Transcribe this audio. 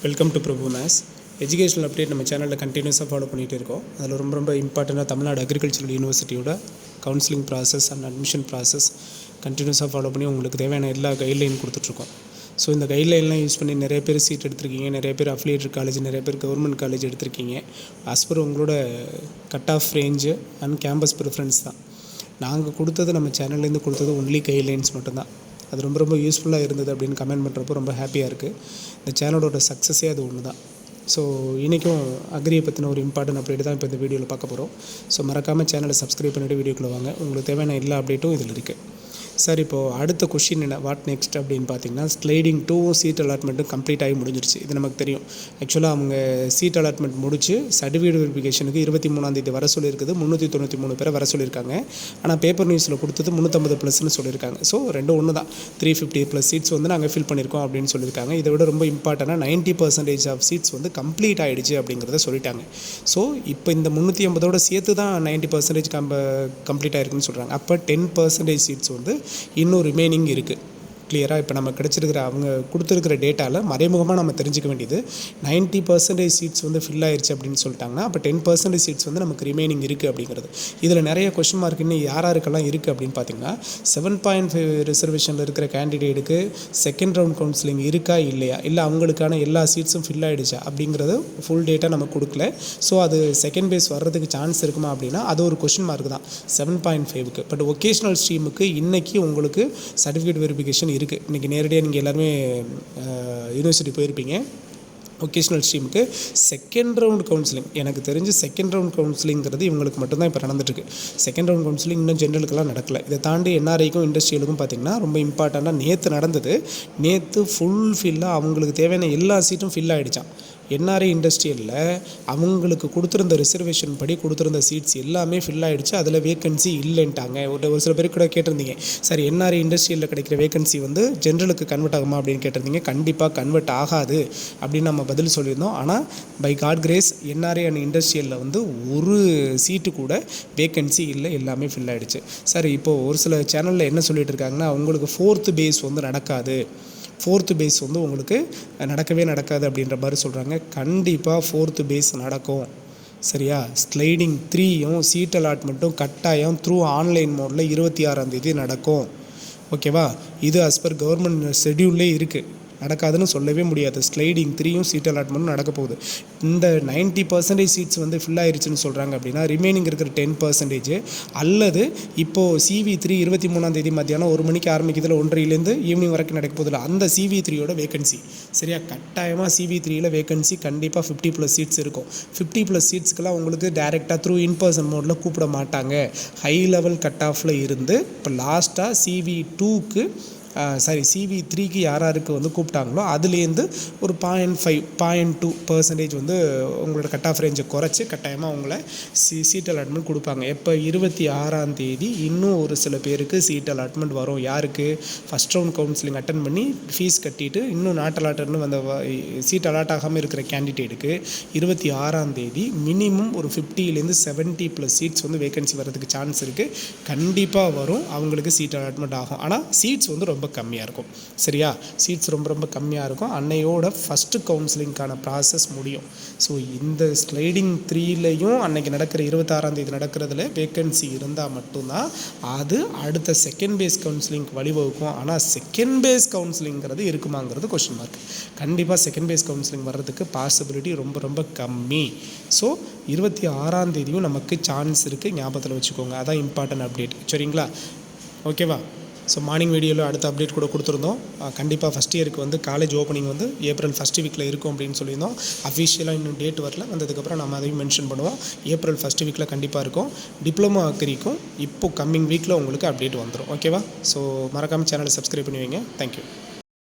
Welcome to Prabhu மேஸ். Educational update நம்ம சேனலில் கண்டினியூஸாக ஃபாலோ பண்ணிகிட்டு இருக்கோம். அதில் ரொம்ப இம்பார்ட்டண்ட்டாக தமிழ்நாடு அக்ரிகல்ச்சரல் யூனிவர்சிட்டியோட counselling process and admission process கண்டினியூஸாக ஃபாலோ பண்ணி உங்களுக்கு தேவையான எல்லா கைட்லைன் கொடுத்துட்ருக்கோம். ஸோ இந்த கைட்லைன்லாம் யூஸ் பண்ணி நிறைய பேர் சீட் எடுத்திருக்கீங்க, நிறைய பேர் அஃபிலியேட்டட் காலேஜ், நிறைய பேர் கவர்மெண்ட் காலேஜ் எடுத்திருக்கீங்க. ஆஸ் பர் உங்களோட cut off range and campus preference தான். நாங்கள் கொடுத்தது நம்ம சேனல்லேருந்து கொடுத்தது ஒன்லி கைட்லைன்ஸ் மட்டும்தான். அது ரொம்ப யூஸ்ஃபுல்லாக இருந்தது அப்படின்னு கமெண்ட் பண்ணுறப்போ ரொம்ப ஹாப்பியாக இருக்குது. இந்த சேனலோட சக்ஸஸே அது ஒன்று தான். ஸோ இன்றைக்கும் அக்ரியை பற்றின ஒரு இம்பார்ட்டன்ட் அப்டேட் தான் இப்போ இந்த வீடியோவில் பார்க்க போகிறோம். ஸோ மறக்காமல் சேனலை சப்ஸ்கிரைப் பண்ணிவிட்டு வீடியோக்குள்ளே வாங்க. உங்களுக்கு தேவையான எல்லா அப்டேட்டும் இதில் இருக்குது. சார், இப்போது அடுத்த கொஷின் என்ன, வாட் நெக்ஸ்ட் அப்படின்னு பார்த்தீங்கன்னா, ஸ்லைடிங் 2 சீட் அலாட்மெண்ட்டும் கம்ப்ளீட் ஆகி முடிஞ்சிருச்சு. இது நமக்கு தெரியும். ஆக்சுவலாக அவங்க சீட் அலாட்மெண்ட் முடிச்சு சர்டிஃபிகேட் வெரிஃபிகேஷனுக்கு 23ஆம் வர சொல்லியிருக்குது. 393 பேரை வர சொல்லியிருக்காங்க. ஆனால் பேப்பர் நியூஸில் கொடுத்தது 350+ சொல்லியிருக்காங்க. ஸோ ரெண்டும் ஒன்று தான். 350+ சீட்ஸ் வந்து நாங்கள் ஃபில் பண்ணியிருக்கோம் அப்படின்னு சொல்லியிருக்காங்க. இதை விட ரொம்ப இம்பார்ட்டண்டாக 90% ஆஃப் சீட்ஸ் வந்து கம்ப்ளீட் ஆகிடுச்சு அப்படிங்கிறத சொல்லிட்டாங்க. ஸோ இப்போ இந்த 350 சேர்த்து தான் 90% கம்ப்ளீட் ஆகிருக்குன்னு சொல்கிறாங்க. அப்போ 10% சீட்ஸ் வந்து இன்னும் ரிமைனிங் இருக்குது. கிளியராக இப்போ நம்ம கிடச்சிருக்கிற அவங்க கொடுத்துருக்கிற டேட்டாவில் மறைமுகமாக நம்ம தெரிஞ்சிக்க வேண்டியது 90% சீட்ஸ் வந்து ஃபில் ஆயிடுச்சு அப்படின்னு சொல்லிட்டாங்கன்னா, அப்போ 10% சீட்ஸ் வந்து நமக்கு ரிமைனிங் இருக்குது அப்படிங்கிறது. இதில் நிறைய கொஸ்டின் மார்க் இன்னும் யாருக்கெல்லாம் இருக்குது அப்படின்னு பார்த்தீங்கன்னா, 7.5 ரிசர்வேஷனில் இருக்கிற கேண்டிடேட்டுக்கு செகண்ட் ரவுண்ட் கவுன்சிலிங் இருக்கா இல்லையா, இல்லை அவங்களுக்கான எல்லா சீட்ஸும் ஃபில் ஆகிடுச்சா அப்படிங்கிறது ஃபுல் டேட்டா நம்ம கொடுக்கல. ஸோ அது செகண்ட் பேஸ் வர்றதுக்கு சான்ஸ் இருக்குமா அப்படின்னா அது ஒரு கொஸ்டின் மார்க் தான் 7.5க்கு. பட் ஒகேஷ்னல் ஸ்ட்ரீமுக்கு இன்றைக்கி உங்களுக்கு சர்டிஃபிகேட் வெரிஃபிகேஷன் இருக்குது. இன்றைக்கி நேரடியாக நீங்கள் எல்லாருமே யூனிவர்சிட்டி போயிருப்பீங்க. ஒகேஷ்னல் ஸ்ட்ரீமுக்கு செகண்ட் ரவுண்ட் கவுன்சிலிங் எனக்கு தெரிஞ்சு செகண்ட் ரவுண்ட் கவுன்சிலிங்கிறது இவங்களுக்கு மட்டும்தான் இப்போ நடந்துட்டுருக்கு. செகண்ட் ரவுண்ட் கவுன்சிலிங் இன்னும் ஜென்ரலுக்கெல்லாம் நடக்கலை. இதை தாண்டி என்ஆர்ஐக்கும் இண்டஸ்ட்ரியலுக்கும் பார்த்திங்கன்னா ரொம்ப இம்பார்ட்டண்ட்டாக நேற்று நடந்தது. நேற்று ஃபுல்லாக அவங்களுக்கு தேவையான எல்லா சீட்டும் ஃபில் ஆகிடுச்சான். என்ஆர்ஐ இண்டஸ்ட்ரியலில் அவங்களுக்கு கொடுத்துருந்த ரிசர்வேஷன் படி கொடுத்துருந்த சீட்ஸ் எல்லாமே ஃபில் ஆகிடுச்சு. அதில் வேக்கன்சி இல்லைன்ட்டாங்க. ஒரு சில பேர் கூட கேட்டிருந்தீங்க, சார் என்ஆர்ஐ இண்டஸ்ட்ரியலில் கிடைக்கிற வேக்கன்சி வந்து ஜென்ரலுக்கு கன்வெர்ட் ஆகுமா அப்படின்னு கேட்டிருந்தீங்க. கண்டிப்பாக கன்வெர்ட் ஆகாது அப்படின்னு நம்ம பதில் சொல்லியிருந்தோம். ஆனால் by God grace NRI and இண்டஸ்ட்ரியலில் வந்து ஒரு சீட்டு கூட வேக்கன்சி இல்லை, எல்லாமே ஃபில் ஆகிடுச்சு. சார், இப்போது ஒரு சில சேனலில் என்ன சொல்லிட்டு இருக்காங்கன்னா, உங்களுக்கு 4th பேஸ் வந்து நடக்காது, 4th பேஸ் வந்து உங்களுக்கு நடக்கவே நடக்காது அப்படின்ற மாதிரி சொல்கிறாங்க. கண்டிப்பாக 4th பேஸ் நடக்கும். சரியா? ஸ்லைடிங் 3யும் சீட் அலாட்மெண்ட்டும் கட்டாயம் த்ரூ ஆன்லைன் மோடில் 26ஆம் நடக்கும். ஓகேவா? இது அஸ் பர் கவர்மெண்ட் ஷெட்யூல்லே இருக்குது. நடக்காதுன்னு சொல்லவே முடியாது. ஸ்லைடிங் 3யும் சீட் அலாட்மெண்ட்டும் நடக்க போகுது. இந்த 90% சீட்ஸ் வந்து ஃபில் ஆயிருச்சுன்னு சொல்கிறாங்க அப்படின்னா ரிமைனிங் இருக்கிற 10% அல்லது இப்போது CV3 23ஆம் மத்தியானம் 1 மணிக்கு ஆரம்பிக்கிறதுல 1:30லேருந்து ஈவினிங் வரைக்கும் நடக்க போதில்லை. அந்த CV3யோட வேகன்சி சரியா? கட்டாயமாக CV3யில் வேகன்சி கண்டிப்பாக 50+ சீட்ஸ் இருக்கும். 50+ சீட்ஸ்க்கெல்லாம் உங்களுக்கு டேரெக்டாக த்ரூ இன்பர்சன் மோடில் கூப்பிட மாட்டாங்க. ஹை லெவல் கட் ஆஃபில் இருந்து இப்போ லாஸ்ட்டாக CV2க்கு CV3க்கு யாருக்கு வந்து கூப்பிட்டாங்களோ அதுலேருந்து ஒரு 0.2% வந்து உங்களோட கட் ஆஃப் ரேஞ்சை குறைச்சி கட்டாயமாக அவங்கள சீட் அலாட்மெண்ட் கொடுப்பாங்க. எப்போ? 26ஆம் இன்னும் ஒரு சில பேருக்கு சீட் அலாட்மெண்ட் வரும். யாருக்கு? ஃபஸ்ட் ரவுண்ட் கவுன்சிலிங் அட்டன் பண்ணி ஃபீஸ் கட்டிட்டு இன்னும் நாட் அலாட்டர்னு வந்த சீட் அலாட் ஆகாமல் இருக்கிற கேண்டிடேட்டுக்கு 26ஆம் மினிமம் ஒரு 50லேருந்து 70+ சீட்ஸ் வந்து வேகன்சி வர்றதுக்கு சான்ஸ் இருக்குது. கண்டிப்பாக வரும். அவங்களுக்கு சீட் அலாட்மெண்ட் ஆகும். ஆனால் சீட்ஸ் வந்து ரொம்ப கம்மியாக இருக்கும். சரியா? சீட்ஸ் ரொம்ப கம்மியாக இருக்கும். அன்னையோட ஃபஸ்ட்டு கவுன்சிலிங்கான ப்ராசஸ் முடியும். ஸோ இந்த ஸ்லைடிங் 3லையும் அன்னைக்கு நடக்கிற 26ஆம் நடக்கிறதுல வேக்கன்சி இருந்தால் மட்டும்தான் அது அடுத்த செகண்ட் பேஸ் கவுன்சிலிங்க்கு வழிவகுக்கும். ஆனால் செகண்ட் பேஸ் கவுன்சிலிங்கிறது இருக்குமாங்கிறது கொஸ்டின் மார்க். கண்டிப்பாக செகண்ட் பேஸ் கவுன்சிலிங் வர்றதுக்கு பாசிபிலிட்டி ரொம்ப கம்மி. ஸோ 26ஆம் நமக்கு சான்ஸ் இருக்குது. ஞாபகத்தில் வச்சுக்கோங்க. அதான் இம்பார்ட்டன்ட் அப்டேட். சரிங்களா? ஓகேவா? ஸோ மார்னிங் வீடியோவில் அடுத்த அப்டேட் கூட கொடுத்துருந்தோம். கண்டிப்பாக ஃபஸ்ட் இயருக்கு வந்து காலேஜ் ஓப்பனிங் வந்து ஏப்ரல் ஃபஸ்ட் வீக்கில் இருக்கும் அப்படின்னு சொல்லியிருந்தோம். அஃபிஷியலாக இன்னும் டேட் வரல. வந்ததுக்கப்புறம் நம்ம அதையும் மென்ஷன் பண்ணுவோம். ஏப்ரல் ஃபஸ்ட் வீக்கில் கண்டிப்பாக இருக்கும். டிப்ளமோ அக்ரிக்கும் இப்போது கம்மிங் வீக்கில் உங்களுக்கு அப்டேட் வந்துடும். ஓகேவா? ஸோ மறக்காமல் சேனலை சப்ஸ்கிரைப் பண்ணி வைங்க. தேங்க்யூ.